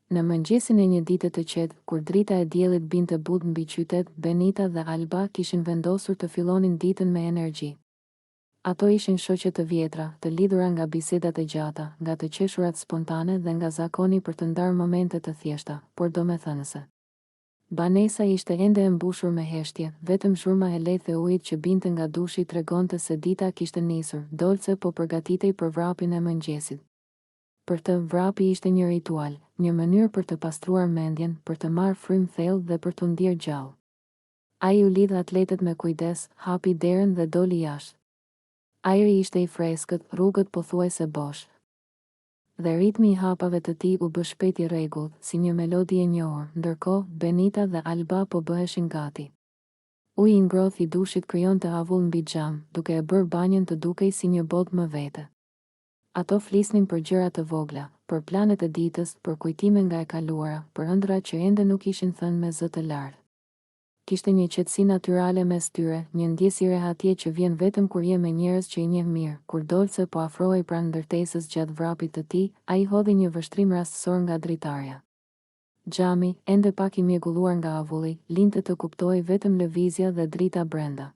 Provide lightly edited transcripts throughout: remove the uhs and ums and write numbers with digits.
Në mëngjesin e një dite të qetë, kur drita e diellit binte but mbi qytet, Benita dhe Alba kishin vendosur të fillonin ditën me energji. Ato ishin shoqe të vjetra, të lidhura nga bisedat e gjata, nga të qeshurat spontane dhe nga zakoni për të ndarë momente të thjeshta, por domethënëse. Banesa ishte ende e mbushur me heshtje, vetëm zhurma e lehtë e ujit që binte nga dushi tregonte se dita kishte nisur. Dolce po përgatitej për vrapin e mëngjesit. Për të, vrapi ishte një ritual, një mënyrë për të pastruar mendjen, për të marrë frym thellë dhe për të ndier gjallë. Ai u lidh atletet me kujdes, hapi derën dhe doli jashtë. Ajri ishte i freskët, rrugët pothuajse bosh. Dhe ritmi i hapave të tij u bë shpejt i rregullt, si një melodi e njohur, ndërkohë Benita dhe Alba po bëheshin gati. Uji i ngrohtë i dushit krijonte avull mbi xham, duke e bërë banjën të dukej si një botë më vete. Ato flisnin për gjëra të vogla, për planet e ditës, për kujtime nga e kaluara, për ëndra që ende nuk ishin thënë me zë të lartë. Kishte një qetësi natyrale mes tyre, një ndjesë rehatje që vjen vetëm kur je me njerëz që i njeh mirë. Kur Dolce po afrohej pranë ndërtesës gjatë vrapit të tij, ai hodhi një vështrim rastësor nga dritarja. Xhami, ende pak i mjegulluar nga avulli, linte të kuptojë vetëm lëvizja dhe drita brenda.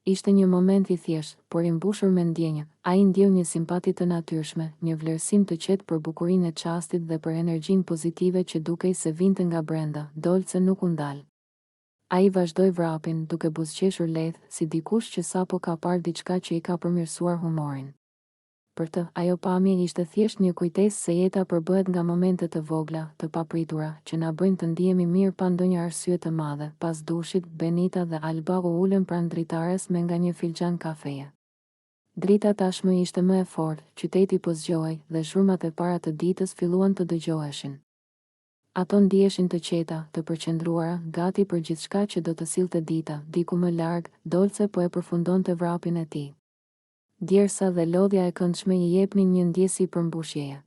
Ishte një moment i thjeshtë, por i mbushur me ndjenjë. Ai ndjeu një simpati të natyrshme, një vlerësim të qetë për bukurinë e çastit dhe për energjinë pozitive që dukej se vinte nga brenda. Dolce nuk u ndal. Ai vazhdoi vrapin, duke buzëqeshur lehtë, si dikush që sapo ka parë diçka që i ka përmirësuar humorin. Për të, ajo pamje ishte thjesht një kujtesë se jeta përbëhet nga momente të vogla, të papritura, që na bëjnë të ndihemi mirë pa ndonjë arsye të madhe. Pas dushit, Benita dhe Alba u ulën pranë dritares me nga një filxhan kafeje. Drita tashmë ishte më e fortë, qyteti po zgjohej dhe zhurmat e para të ditës filluan të dëgjoheshin. Ato ndiheshin të qeta, të përqendruara, gati për gjithçka që do të sillte dita. Diku më larg, Dolce po e përfundonte vrapin e tij. Djersa dhe lodhja e këndshme i jepnin një ndjesi përmbushjeje.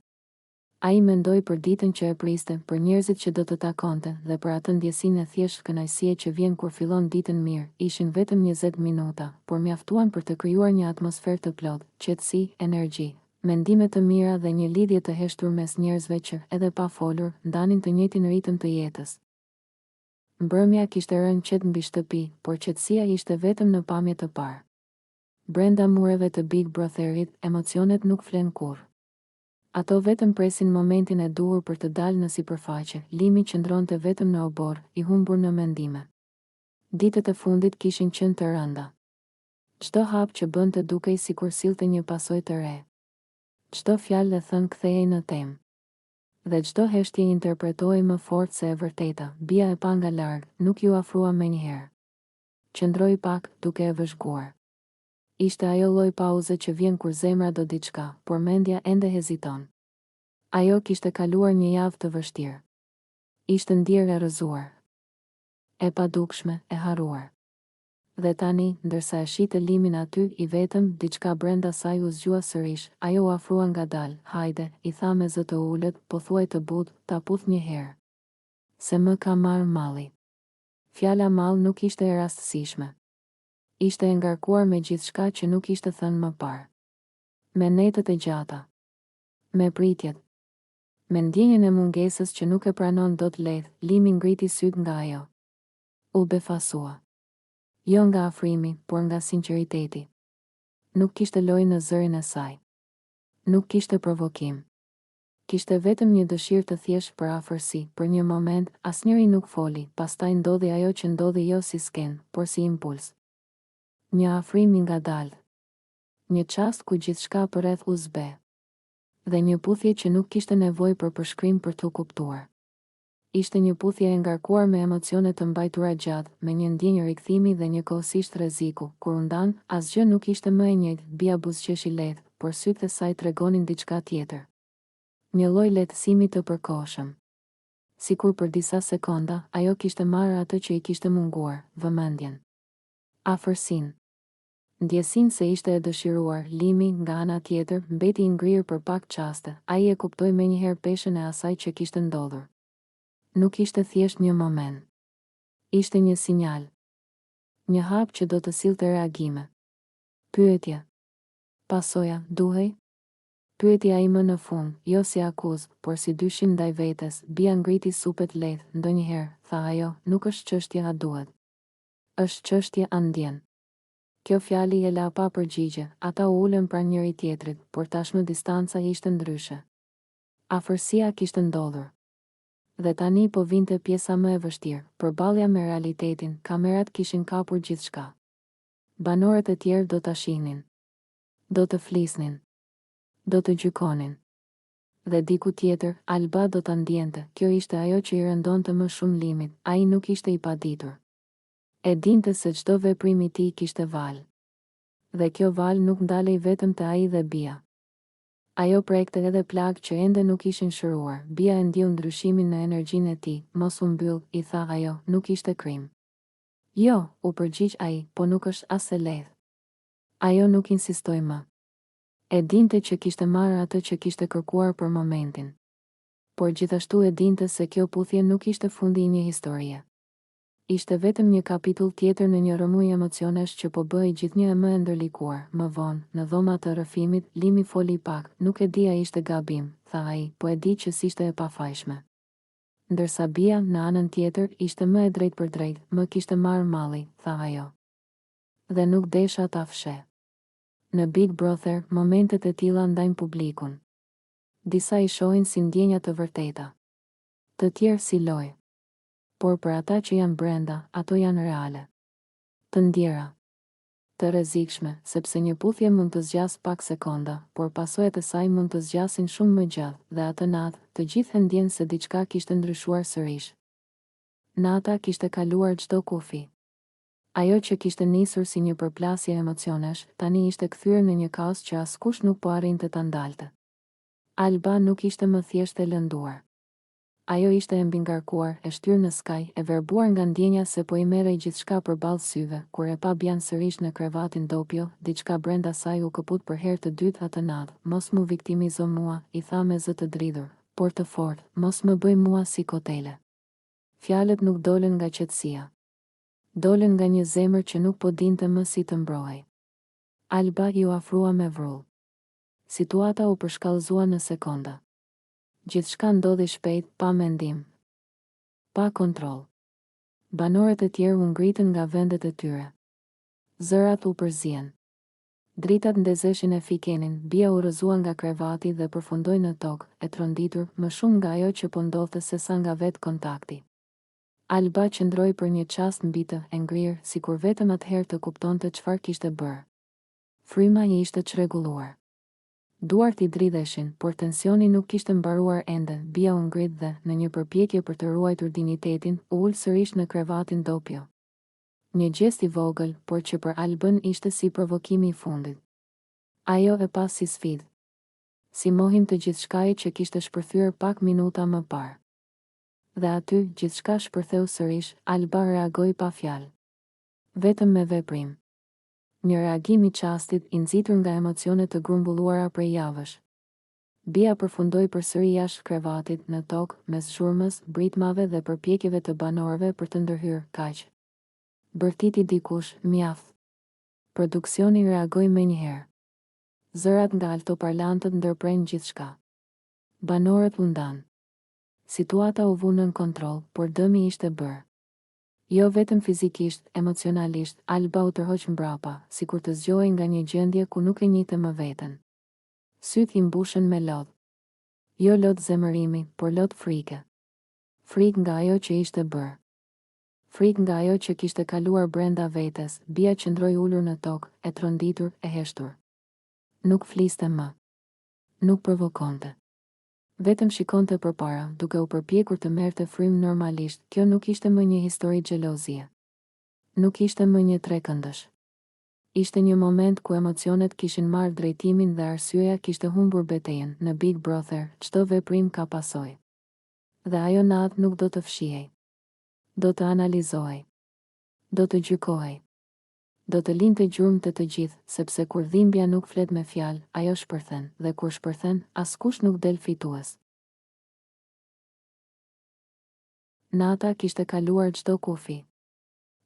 Ai mendoi për ditën që e priste, për njerëzit që do të takonte dhe për atë ndjesinë e thjeshtë kënaqësie që vjen kur fillon ditën mirë. Ishin vetëm 20 minuta, por mjaftuan për të krijuar një atmosferë të plotë, qetësi, energji, mendime të mira dhe një lidhje të heshtur mes njerëzve që, edhe pa folur, ndanin të njëjtin ritëm të jetës. Mbrëmja kishte rënë qetë mbi shtëpi, por qetësia ishte vetëm në pamje të parë. Brenda mureve të Big Brotherit, emocionet nuk flen kurrë. Ato vetëm presin momentin e duhur për të dalë në sipërfaqe. Limi qëndronte vetëm në obor, i humbur në mendime. Ditët e fundit kishin qenë të rënda. Çdo hap që bënte dukej sikur sillte një pasojë të re. Çdo fjalë e thënë kthehej në temë. Dhe çdo heshtje interpretohej më fort se e vërteta. Bia e pa nga larg, nuk ju afrua menjëherë. Qëndroi pak, duke e vëzhguar. Ishte ajo lloj pauze që vjen kur zemra do diçka, por mendja ende heziton. Ajo kishte kaluar një javë të vështirë. Ishte ndjerë e rrëzuar, e padukshme, e harruar. Dhe tani, ndërsa e shite limin aty, i vetëm, diçka brenda saj u zgjua sërish. Ajo u afrua ngadalë. Hajde, i tha me zë të ulët, po thuaj të butë, ta puth një herë. Se më ka marrë malli. Fjala mall nuk ishte e rastësishme. Ishte e ngarkuar me gjithçka që nuk ishte thënë më parë. Me netët e gjata. Me pritjet. Me ndjenjën e mungesës që nuk e pranon dot lehtë, limi ngriti syt nga ajo. U befasua. Jo nga afrimi, por nga sinqeriteti. Nuk kishte lojë në zërin e saj. Nuk kishte provokim. Kishte vetëm një dëshirë të thjeshtë për afërsi. Për një moment, asnjëri nuk foli, pastaj ndodhi ajo që ndodhi jo si skenë, por si impuls. Një afrim i ngadalë. Një çast ku gjithçka përreth u zbe. Dhe një puthje që nuk kishte nevojë për përshkrim për t'u kuptuar. Ishte një puthje e ngarkuar me emocione të mbajtura gjatë, me një ndjenjë rikthimi dhe një kohësisht rreziku. Kur u ndan, asgjë nuk ishte më e njëjtë. Bia buzëqeshi lehtë, por sytë e saj tregonin diçka tjetër. Një lloj lehtësimi të përkohshëm. Sikur për disa sekonda, ajo kishte marrë atë që i kishte munguar, vëmendjen. Afërsinë. Ndjesinë se ishte e dëshiruar. Limi, nga ana tjetër, mbeti i ngrirë për pak çaste. Ai e kuptoi menjëherë peshën e asaj që kishte ndodhur. Nuk ishte thjesht një moment. Ishte një sinjal. Një hap që do të sillte reagime. Pyetje. Pasoja, duhej? Pyeti ai më në fund, jo si akuzë, por si dyshim ndaj vetes. Bia ngriti supet lehtë. Ndonjëherë, tha ajo, nuk është çështje a duhet. Është çështje a ndjen. Kjo fjali e la pa përgjigje. Ata u ulën pranë njëri tjetrit, por tashmë distanca ishte ndryshe. Afërsia kishte ndodhur. Dhe tani po vinte pjesa më e vështirë. Përballja me realitetin, kamerat kishin kapur gjithçka. Banorët e tjerë do ta shihnin. Do të flisnin. Do të gjykonin. Dhe diku tjetër, Alba do ta ndjente. Kjo ishte ajo që i rëndonte më shumë Limit. Ai nuk ishte i paditur. E dinte se çdo veprim i tij kishte valë. Dhe kjo valë nuk ndalej vetëm te ai dhe Bia. Ajo prekte edhe plagë që ende nuk ishin shëruar. Bia e ndjeu ndryshimin në energjinë e tij. Mos u mbyll, i tha ajo, nuk ishte krim. Jo, u përgjigj ai, po nuk është as e lehtë. Ajo nuk insistoi më. E dinte që kishte marrë atë që kishte kërkuar për momentin. Por gjithashtu e dinte se kjo puthje nuk ishte fundi i një historie. Ishte vetëm një kapitull tjetër në një rrëmuj emocionesh që po bëhej gjithnjë më e ndërlikuar. Më vonë, në dhomat të rrëfimit, Limi foli pak. Nuk e di a ishte gabim, tha ai, po e di që s'ishte e pafajshme. Ndërsa Bia, në anën tjetër, ishte më e drejtë për drejtë, më kishte marrë malli, tha ajo. Dhe nuk desha ta fsheh. Në Big Brother, momentet e tilla ndajnë publikun. Disa i shohin si ndjenja të vërteta. Të tjerë si lojë. Por për ata që janë brenda, ato janë reale. Të ndjera. Të rrezikshme, sepse një puthje mund të zgjas pak sekonda, por pasojat e saj mund të zgjasin shumë më gjatë, dhe atë natë, të gjithë e ndjenë se diçka kishte ndryshuar sërish. Nata kishte kaluar çdo kufi. Ajo që kishte nisur si një përplasje emocionesh, tani ishte kthyer në një kaos që askush nuk po arrinte ta ndalte. Alba nuk ishte më thjesht e lënduar. Ajo ishte e mbingarkuar, e shtyrë në skaj, e verbuar nga ndjenja se po i merrej gjithçka përballë syve. Kur e pa Bian sërish në krevatin Doppio, diçka brenda saj u kaput për herë të dytë atë natë. Mos mu viktimizo mua, i tha me zë të dridhur, por të fortë, mos më bëj mua si kotele. Fjalët nuk dolën nga qetësia. Dolën nga një zemër që nuk po dinte më si të mbrohej. Alba ju afrua me vrull. Situata u përshkallëzua në sekonda. Gjithçka ndodhi shpejt, pa mendim. Pa kontroll. Banorët e tjerë u ngritën nga vendet e tyre. Zërat u përzien. Dritat ndezeshin e fikenin. Bia u rrëzua nga krevati dhe përfundoi në tokë, e tronditur, më shumë nga ajo që po ndodhte sesa nga vetë kontakti. Alba qëndroi për një çast mbi të, e ngrirë, sikur vetëm atëherë të kuptonte çfarë kishte bërë. Fryma i ishte çrregulluar. Duart i dridheshin, por tensioni nuk kishte mbaruar ende. Bia u ngrit dhe, në një përpjekje për të ruajtur dinjitetin, u ul sërish në krevatin Doppio. Një gjest i vogël, por që për Albën ishte si provokimi i fundit. Ajo e pa si sfidë. Si mohim të gjithçkajit që kishte shpërthyer pak minuta më parë. Dhe aty, gjithçka shpërtheu sërish, Alba reagoi pa fjalë. Vetëm me veprim. Një reagim i çastit, i nxitur nga emocionet të grumbulluara prej javësh. Bia përfundoi përsëri jashtë krevatit, në tokë, mes zhurmës, britmave dhe përpjekjeve të banorëve për të ndërhyrë, kaq. Bërtiti dikush, mjaft. Produksioni reagoi menjëherë. Zërat nga altoparlantët ndërprejnë gjithçka. Banorët u ndanë. Situata u vu nën kontroll, por dëmi ishte bërë. Jo vetëm fizikisht, emocionalisht, Alba u tërhoq mbrapa, sikur të zgjohej nga një gjendje ku nuk e njihte më veten. Syt i mbushën me lodh. Jo lodh zemërimi, por lodh frike. Frikë nga ajo që ishte bërë. Frikë nga ajo që kishte kaluar brenda vetes. Bia qëndroi ulur në tokë, e tronditur, e heshtur. Nuk fliste më. Nuk provokonte. Vetëm shikonte përpara, duke u përpjekur të merrte frym normalisht. Kjo nuk ishte më një histori xhelozie. Nuk ishte më një trekëndësh. Ishte një moment ku emocionet kishin marrë drejtimin dhe arsyeja kishte humbur betejën. Në Big Brother, çdo veprim ka pasojë. Dhe ajo natë nuk do të fshihej. Do të analizohej. Do të gjykohej. Do të linte gjurmë të gjithë, sepse kur dhimbja nuk flet me fjalë, ajo shpërthen, dhe kur shpërthen, askush nuk del fitues. Nata kishte kaluar çdo kufi.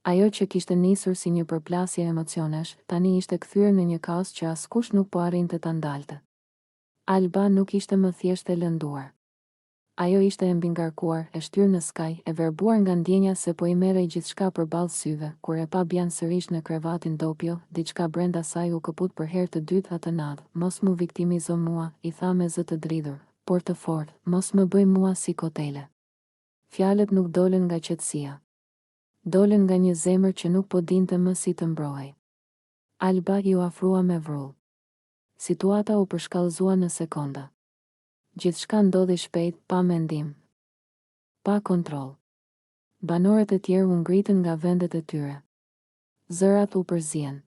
Ajo që kishte nisur si një përplasje emocionesh, tani ishte kthyer në një kaos që askush nuk po arrinte ta ndalte. Alba nuk ishte më thjesht e lënduar. Ajo ishte e mbingarkuar, e shtyrë në skaj, e verbuar nga ndjenja se po I merrej gjithçka përballë syve, kur e pa Bian sërish në krevatin Doppio, diçka brenda saj u kaput për herë të dytë atë natë. Mos mu viktimizo mua, I tha me zë të dridhur, por të fortë, mos më bëj mua si kotele. Fjalët nuk dolën nga qetësia. Dolën nga një zemër që nuk po dinte më si të mbrohej. Alba I u afrua me vrull. Situata u përshkallëzua në sekonda. Gjithçka ndodhi shpejt, pa mendim, pa kontroll. Banorët e tjerë u ngritën nga vendet e tyre. Zërat u përzien.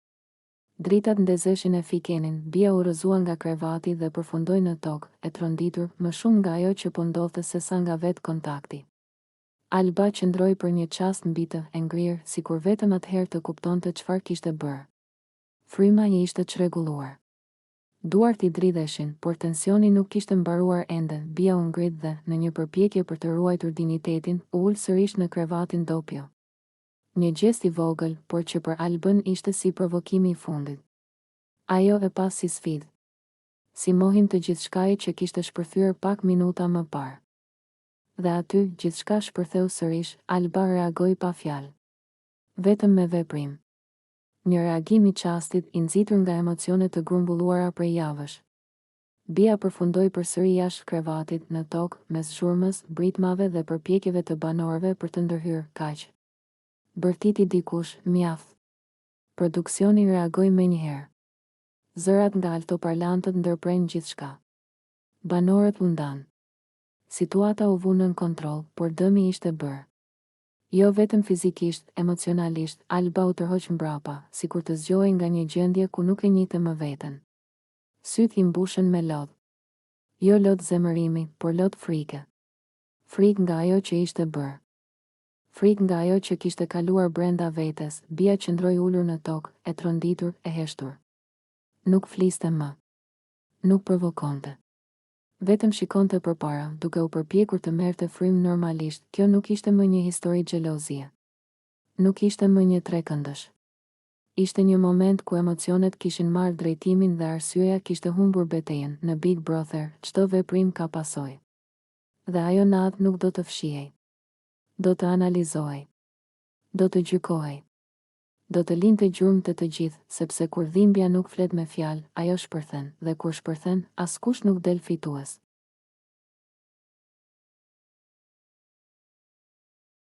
Dritat ndezeshin e fikenin, Bia u rrëzua nga krevati dhe përfundoi në tokë, e tronditur, më shumë nga ajo që po ndodhte se sa nga vetë kontakti. Alba qëndroi për një çast mbi të, e ngrirë, sikur vetëm atëherë të kuptonte çfarë kishte bërë. Fryma I ishte çrregulluar. Duart I dridheshin, por tensioni nuk kishte mbaruar ende. Bia u ngrit dhe, në një përpjekje për të ruajtur dinjitetin, u ul sërish në krevatin Doppio. Një gjest I vogël, por që për Albën ishte si provokimi I fundit. Ajo e pa si sfidë. Si mohim të gjithçkaje që kishte shpërthyer pak minuta më parë. Dhe aty, gjithçka shpërtheu sërish, Alba reagoi pa fjalë. Vetëm me veprim. Një reagim I çastit, I nxitur nga emocione të grumbulluara prej javësh. Bia përfundoi përsëri jashtë krevatit, në tokë, mes zhurmës, britmave dhe përpjekjeve të banorëve për të ndërhyrë, kaq. Bërtiti dikush, mjaft. Produksioni reagoi menjëherë. Zërat nga altoparlantët ndërprejnë gjithçka. Banorët u ndanë. Situata u vu nën kontroll, por dëmi ishte bërë. Jo vetëm fizikisht, emocionalisht, Alba u tërhoq mbrapa, sikur të zgjohej nga një gjendje ku nuk e njihte më veten. Syt I mbushën me lodh. Jo lodh zemërimi, por lodh frike. Frikë nga ajo që ishte bërë. Frikë nga ajo që kishte kaluar brenda vetes. Bia qëndroi ulur në tokë, e tronditur, e heshtur. Nuk fliste më. Nuk provokonte. Vetëm shikonte përpara, duke u përpjekur të merrte frymë normalisht. Kjo nuk ishte më një histori xhelozie. Nuk ishte më një trekëndësh. Ishte një moment ku emocionet kishin marrë drejtimin dhe arsyeja kishte humbur betejën. Në Big Brother, çdo veprim ka pasojë. Dhe ajo natë nuk do të fshihej. Do të analizohej. Do të gjykohej. Do të linte gjurmë të gjithë, sepse kur dhimbja nuk flet me fjalë, ajo shpërthen, dhe kur shpërthen, askush nuk del fitues.